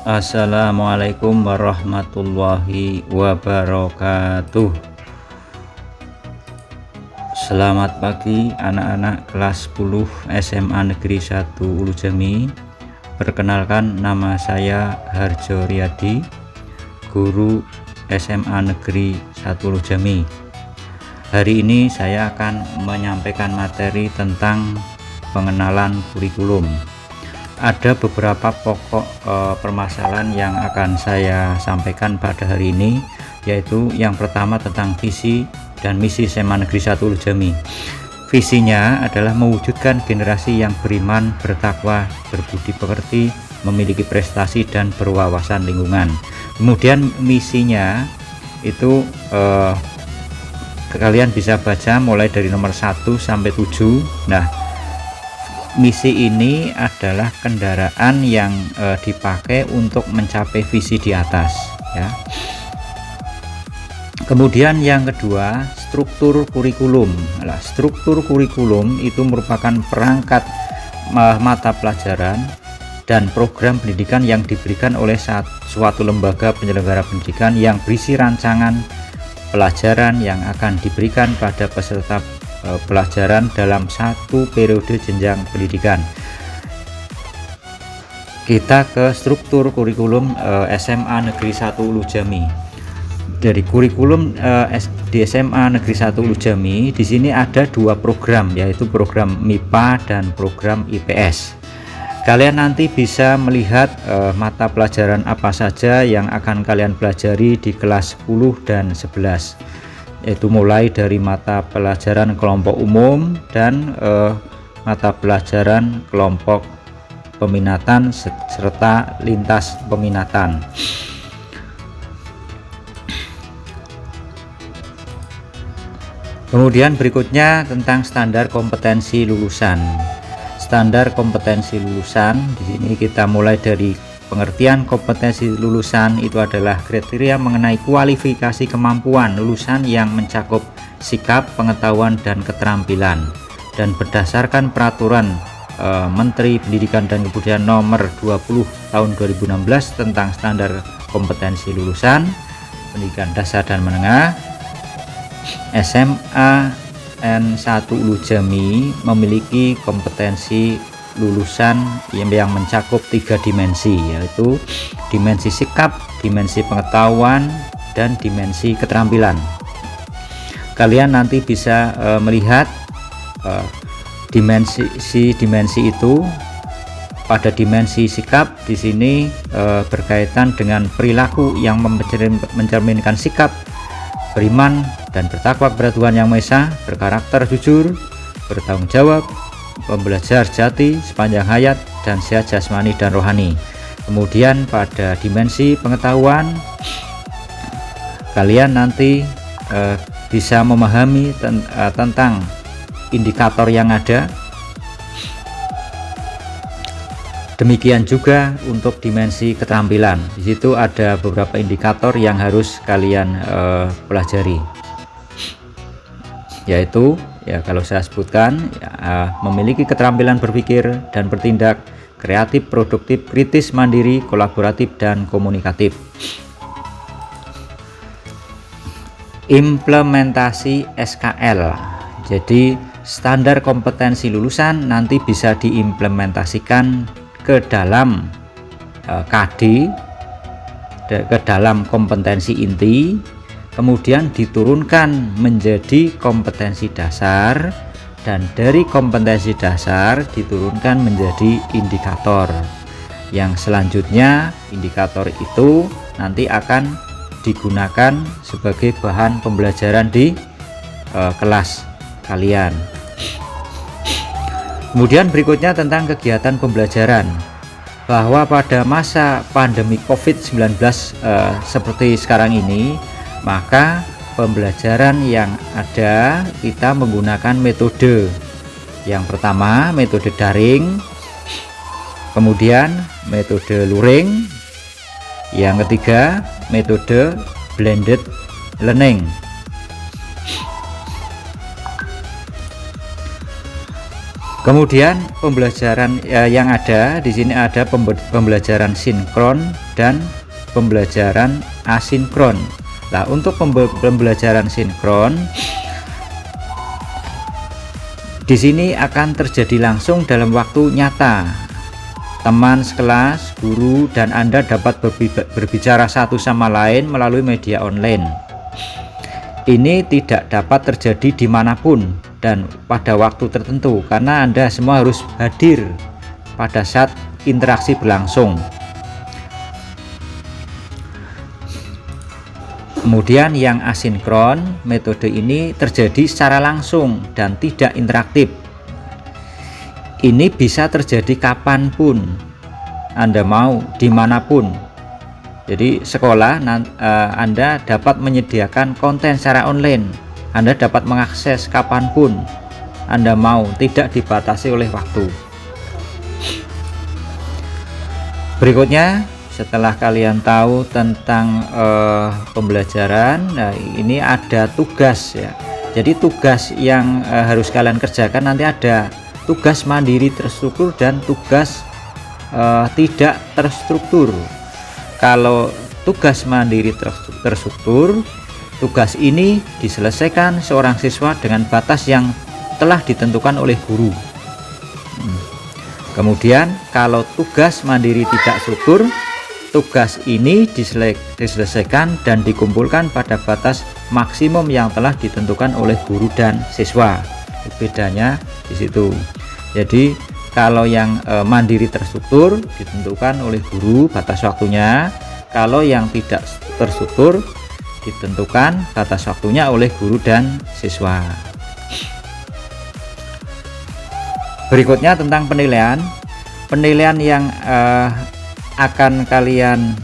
Assalamualaikum warahmatullahi wabarakatuh. Selamat pagi anak-anak kelas 10 SMA Negeri 1 Ulu Jami. Perkenalkan, nama saya Harjo Riyadi, guru SMA Negeri 1 Ulu Jami. Hari ini saya akan menyampaikan materi tentang pengenalan kurikulum. Ada beberapa pokok permasalahan yang akan saya sampaikan pada hari ini, yaitu yang pertama tentang visi dan misi SMA Negeri 1 Ulu Jami. Visinya adalah mewujudkan generasi yang beriman, bertakwa, berbudi pekerti, memiliki prestasi dan berwawasan lingkungan. Kemudian misinya itu kalian bisa baca mulai dari nomor 1 sampai 7. Nah, misi ini adalah kendaraan yang dipakai untuk mencapai visi di atas, ya. Kemudian yang kedua, struktur kurikulum. Nah, struktur kurikulum itu merupakan perangkat mata pelajaran dan program pendidikan yang diberikan oleh suatu lembaga penyelenggara pendidikan yang berisi rancangan pelajaran yang akan diberikan pada peserta pelajaran dalam satu periode jenjang pendidikan. Kita ke struktur kurikulum SMA Negeri 1 Ulu Jami. Dari kurikulum di SMA Negeri 1 Ulu Jami, di sini ada dua program, yaitu program MIPA dan program IPS. Kalian nanti bisa melihat mata pelajaran apa saja yang akan kalian pelajari di kelas 10 dan 11, yaitu mulai dari mata pelajaran kelompok umum dan mata pelajaran kelompok peminatan serta lintas peminatan. Kemudian berikutnya tentang standar kompetensi lulusan. Standar kompetensi lulusan, di sini kita mulai dari pengertian kompetensi lulusan itu adalah kriteria mengenai kualifikasi kemampuan lulusan yang mencakup sikap, pengetahuan, dan keterampilan, dan berdasarkan peraturan Menteri Pendidikan dan Kebudayaan nomor 20 tahun 2016 tentang standar kompetensi lulusan pendidikan dasar dan menengah, SMA N1 Ulu Jami memiliki kompetensi lulusan yang mencakup 3 dimensi, yaitu dimensi sikap, dimensi pengetahuan, dan dimensi keterampilan. Kalian nanti bisa melihat dimensi itu. Pada dimensi sikap di sini berkaitan dengan perilaku yang mencerminkan sikap beriman dan bertakwa kepada Tuhan Yang Maha Esa, berkarakter jujur, bertanggung jawab, pembelajar jati sepanjang hayat, dan sehat jasmani dan rohani. Kemudian pada dimensi pengetahuan, kalian nanti bisa memahami tentang indikator yang ada. Demikian juga untuk dimensi keterampilan. Di situ ada beberapa indikator yang harus kalian pelajari, yaitu kalau saya sebutkan, memiliki keterampilan berpikir dan bertindak, kreatif, produktif, kritis, mandiri, kolaboratif, dan komunikatif. Implementasi SKL. Jadi standar kompetensi lulusan nanti bisa diimplementasikan ke dalam KD, ke dalam kompetensi inti, kemudian diturunkan menjadi kompetensi dasar, dan dari kompetensi dasar diturunkan menjadi indikator. Yang selanjutnya indikator itu nanti akan digunakan sebagai bahan pembelajaran di kelas kalian. Kemudian berikutnya tentang kegiatan pembelajaran, bahwa pada masa pandemi COVID-19 seperti sekarang ini, maka pembelajaran yang ada kita menggunakan metode. Yang pertama metode daring, kemudian metode luring, yang ketiga metode blended learning. Kemudian pembelajaran yang ada di sini ada pembelajaran sinkron dan pembelajaran asinkron. Nah, untuk pembelajaran sinkron di sini akan terjadi langsung dalam waktu nyata. Teman sekelas, guru, dan Anda dapat berbicara satu sama lain melalui media online. Ini tidak dapat terjadi dimanapun dan pada waktu tertentu karena Anda semua harus hadir pada saat interaksi berlangsung. Kemudian yang asinkron, metode ini terjadi secara langsung dan tidak interaktif. Ini bisa terjadi kapanpun Anda mau, dimanapun. Jadi sekolah Anda dapat menyediakan konten secara online. Anda dapat mengakses kapanpun Anda mau, tidak dibatasi oleh waktu. Berikutnya, setelah kalian tahu tentang pembelajaran, nah ini ada tugas ya. Jadi tugas yang harus kalian kerjakan nanti ada tugas mandiri terstruktur dan tugas tidak terstruktur. Kalau tugas mandiri terstruktur, tugas ini diselesaikan seorang siswa dengan batas yang telah ditentukan oleh guru. Kemudian kalau tugas mandiri tidak struktur, tugas ini diselesaikan dan dikumpulkan pada batas maksimum yang telah ditentukan oleh guru dan siswa. Bedanya di situ. Jadi kalau yang mandiri terstruktur ditentukan oleh guru batas waktunya, kalau yang tidak terstruktur ditentukan batas waktunya oleh guru dan siswa. Berikutnya tentang penilaian. Penilaian yang akan kalian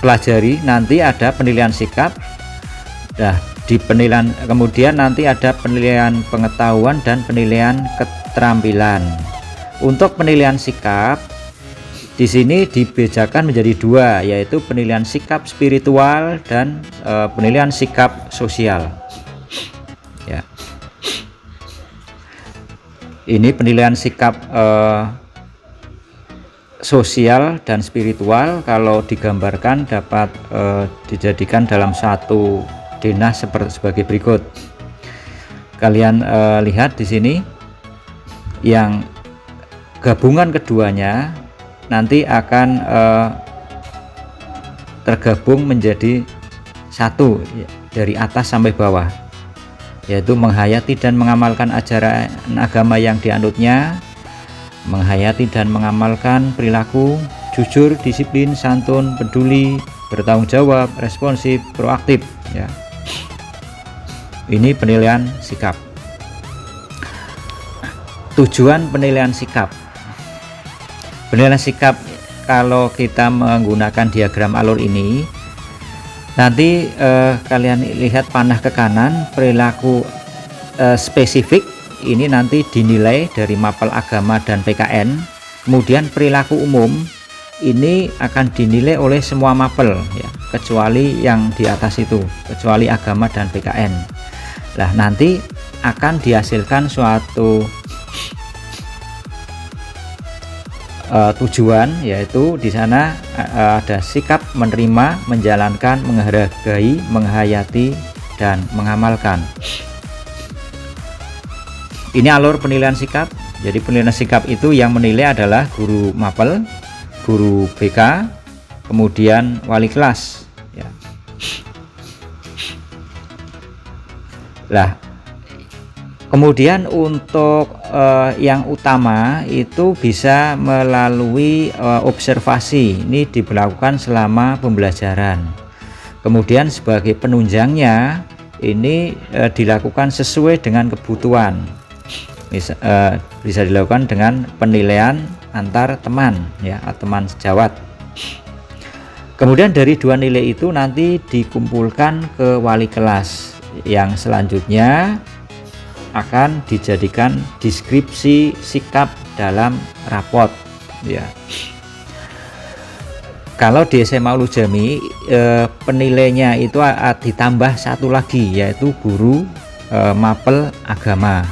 pelajari nanti ada penilaian sikap. Nah, di penilaian kemudian nanti ada penilaian pengetahuan dan penilaian keterampilan. Untuk penilaian sikap di sini dibedakan menjadi dua, yaitu penilaian sikap spiritual dan penilaian sikap sosial. Ya. Ini penilaian sikap sosial dan spiritual kalau digambarkan dapat dijadikan dalam satu denah sebagai berikut. Kalian lihat di sini yang gabungan keduanya nanti akan tergabung menjadi satu dari atas sampai bawah, yaitu menghayati dan mengamalkan ajaran agama yang dianutnya, menghayati dan mengamalkan perilaku jujur, disiplin, santun, peduli, bertanggung jawab, responsif, proaktif ya. Ini penilaian sikap. Tujuan penilaian sikap. Penilaian sikap kalau kita menggunakan diagram alur ini, nanti kalian lihat panah ke kanan, perilaku spesifik ini nanti dinilai dari mapel agama dan PKN. Kemudian perilaku umum ini akan dinilai oleh semua mapel ya, kecuali yang di atas itu, kecuali agama dan PKN. Nah, nanti akan dihasilkan suatu tujuan, yaitu di sana ada sikap menerima, menjalankan, menghargai, menghayati, dan mengamalkan. Ini alur penilaian sikap. Jadi penilaian sikap itu yang menilai adalah guru mapel, guru BK, kemudian wali kelas ya. Lah, kemudian untuk yang utama itu bisa melalui observasi. Ini diberlakukan selama pembelajaran. Kemudian sebagai penunjangnya ini dilakukan sesuai dengan kebutuhan. Bisa dilakukan dengan penilaian antar teman ya, teman sejawat. Kemudian dari dua nilai itu nanti dikumpulkan ke wali kelas, yang selanjutnya akan dijadikan deskripsi sikap dalam rapot ya. Kalau di SMA Ulu Jami penilainya itu ditambah satu lagi, yaitu guru mapel agama.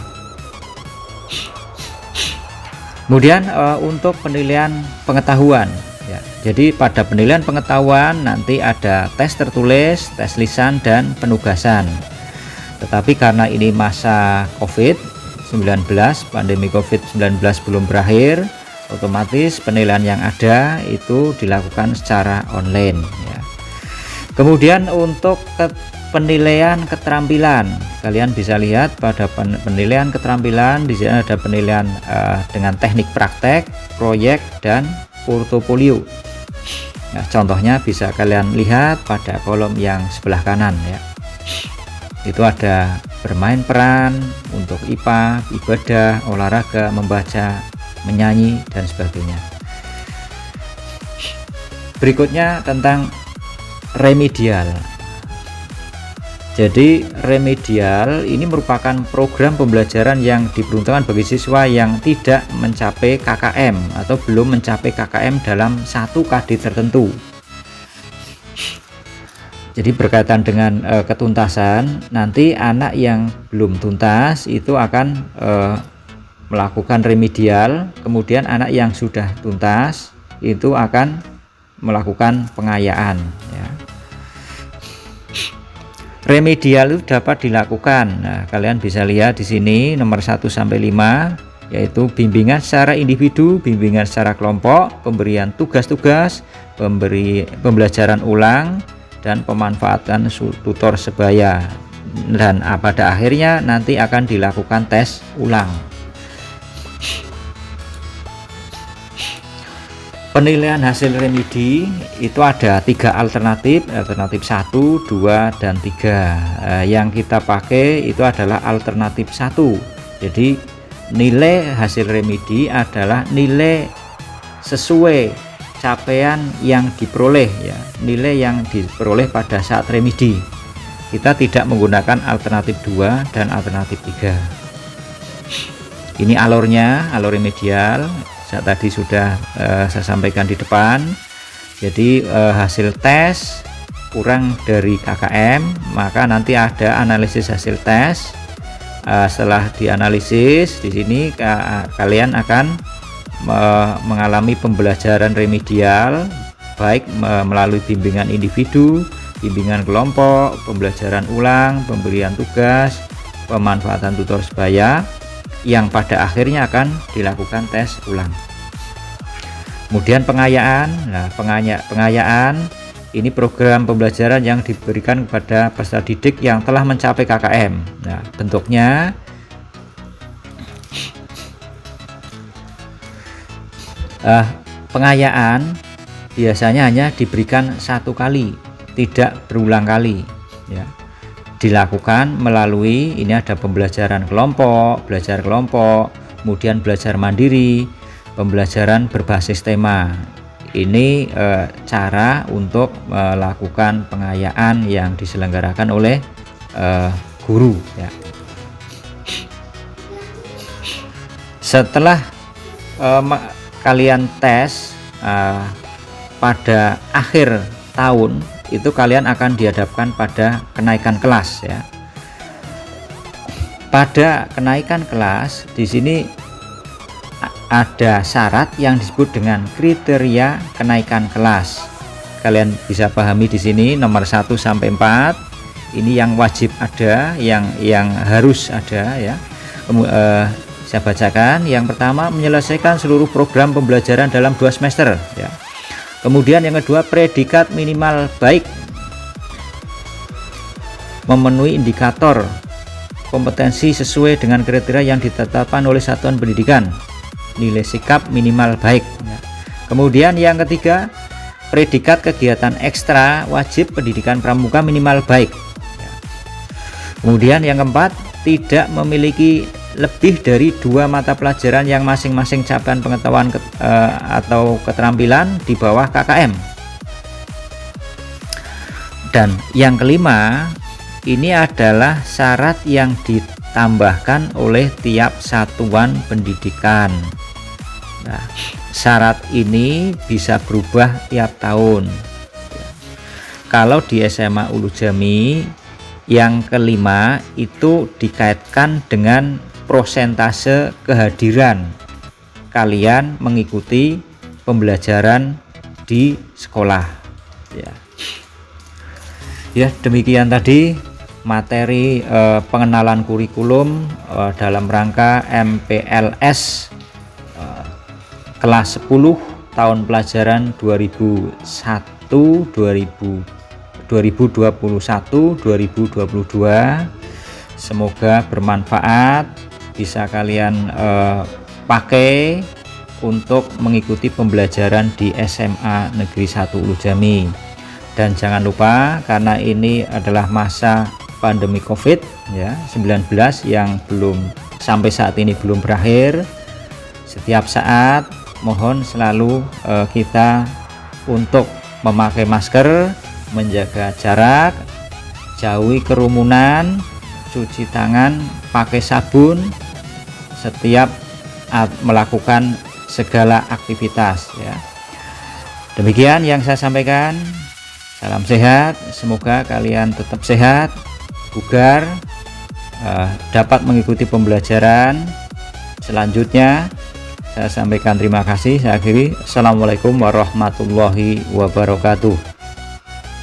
Kemudian untuk penilaian pengetahuan ya. Jadi pada penilaian pengetahuan nanti ada tes tertulis, tes lisan, dan penugasan. Tetapi karena ini masa COVID-19, pandemi COVID-19 belum berakhir, otomatis penilaian yang ada itu dilakukan secara online ya. Kemudian untuk penilaian keterampilan, kalian bisa lihat pada penilaian keterampilan di sini ada penilaian dengan teknik praktek, proyek, dan portofolio. Nah, contohnya bisa kalian lihat pada kolom yang sebelah kanan ya. Itu ada bermain peran untuk IPA, ibadah, olahraga, membaca, menyanyi, dan sebagainya. Berikutnya tentang remedial. Jadi remedial ini merupakan program pembelajaran yang diperuntukkan bagi siswa yang tidak mencapai KKM atau belum mencapai KKM dalam satu KD tertentu. Jadi berkaitan dengan ketuntasan, nanti anak yang belum tuntas itu akan melakukan remedial, kemudian anak yang sudah tuntas itu akan melakukan pengayaan ya. Remedial itu dapat dilakukan. Nah, kalian bisa lihat di sini nomor 1 sampai 5 yaitu bimbingan secara individu, bimbingan secara kelompok, pemberian tugas-tugas, pembelajaran ulang, dan pemanfaatan tutor sebaya. Dan pada akhirnya nanti akan dilakukan tes ulang. Penilaian hasil remedi itu ada 3 alternatif 1, 2, dan 3. Yang kita pakai itu adalah alternatif 1. Jadi nilai hasil remedi adalah nilai sesuai capaian yang diperoleh ya, nilai yang diperoleh pada saat remedi. Kita tidak menggunakan alternatif 2 dan alternatif 3. Ini alurnya, alur remedial. Saya tadi sudah saya sampaikan di depan. Jadi hasil tes kurang dari KKM, maka nanti ada analisis hasil tes. Setelah dianalisis di sini kalian akan mengalami pembelajaran remedial baik melalui bimbingan individu, bimbingan kelompok, pembelajaran ulang, pemberian tugas, pemanfaatan tutor sebaya, yang pada akhirnya akan dilakukan tes ulang. Kemudian pengayaan. Nah, pengayaan ini program pembelajaran yang diberikan kepada peserta didik yang telah mencapai KKM. Nah, bentuknya pengayaan biasanya hanya diberikan 1 kali, tidak berulang kali ya. Dilakukan melalui ini ada pembelajaran kelompok, belajar kelompok, kemudian belajar mandiri, pembelajaran berbasis tema. Ini cara untuk melakukan pengayaan yang diselenggarakan oleh guru ya. Setelah kalian tes pada akhir tahun itu kalian akan dihadapkan pada kenaikan kelas ya. Pada kenaikan kelas di sini ada syarat yang disebut dengan kriteria kenaikan kelas. Kalian bisa pahami di sini nomor 1 sampai 4. Ini yang wajib ada, yang harus ada ya. Saya bacakan. Yang pertama, menyelesaikan seluruh program pembelajaran dalam 2 semester ya. Kemudian yang kedua, predikat minimal baik, memenuhi indikator kompetensi sesuai dengan kriteria yang ditetapkan oleh satuan pendidikan, nilai sikap minimal baik ya. Kemudian yang ketiga, predikat kegiatan ekstra wajib pendidikan pramuka minimal baik ya. Kemudian yang keempat, tidak memiliki lebih dari 2 mata pelajaran yang masing-masing capaian pengetahuan atau keterampilan di bawah KKM. Dan yang kelima, ini adalah syarat yang ditambahkan oleh tiap satuan pendidikan. Nah, syarat ini bisa berubah tiap tahun. Kalau di SMA Ulu Jami Yang kelima itu dikaitkan dengan prosentase kehadiran kalian mengikuti pembelajaran di sekolah. Ya, demikian tadi materi pengenalan kurikulum dalam rangka MPLS kelas 10 tahun pelajaran 2021-2022. Semoga bermanfaat, bisa kalian pakai untuk mengikuti pembelajaran di SMA Negeri 1 Ulu Jami. Dan jangan lupa, karena ini adalah masa pandemi COVID-19 yang sampai saat ini belum berakhir, setiap saat mohon selalu kita untuk memakai masker, menjaga jarak, jauhi kerumunan, cuci tangan pakai sabun setiap melakukan segala aktivitas ya. Demikian yang saya sampaikan. Salam sehat, semoga kalian tetap sehat, bugar, dapat mengikuti pembelajaran selanjutnya. Saya sampaikan terima kasih. Saya akhiri. Assalamualaikum warahmatullahi wabarakatuh.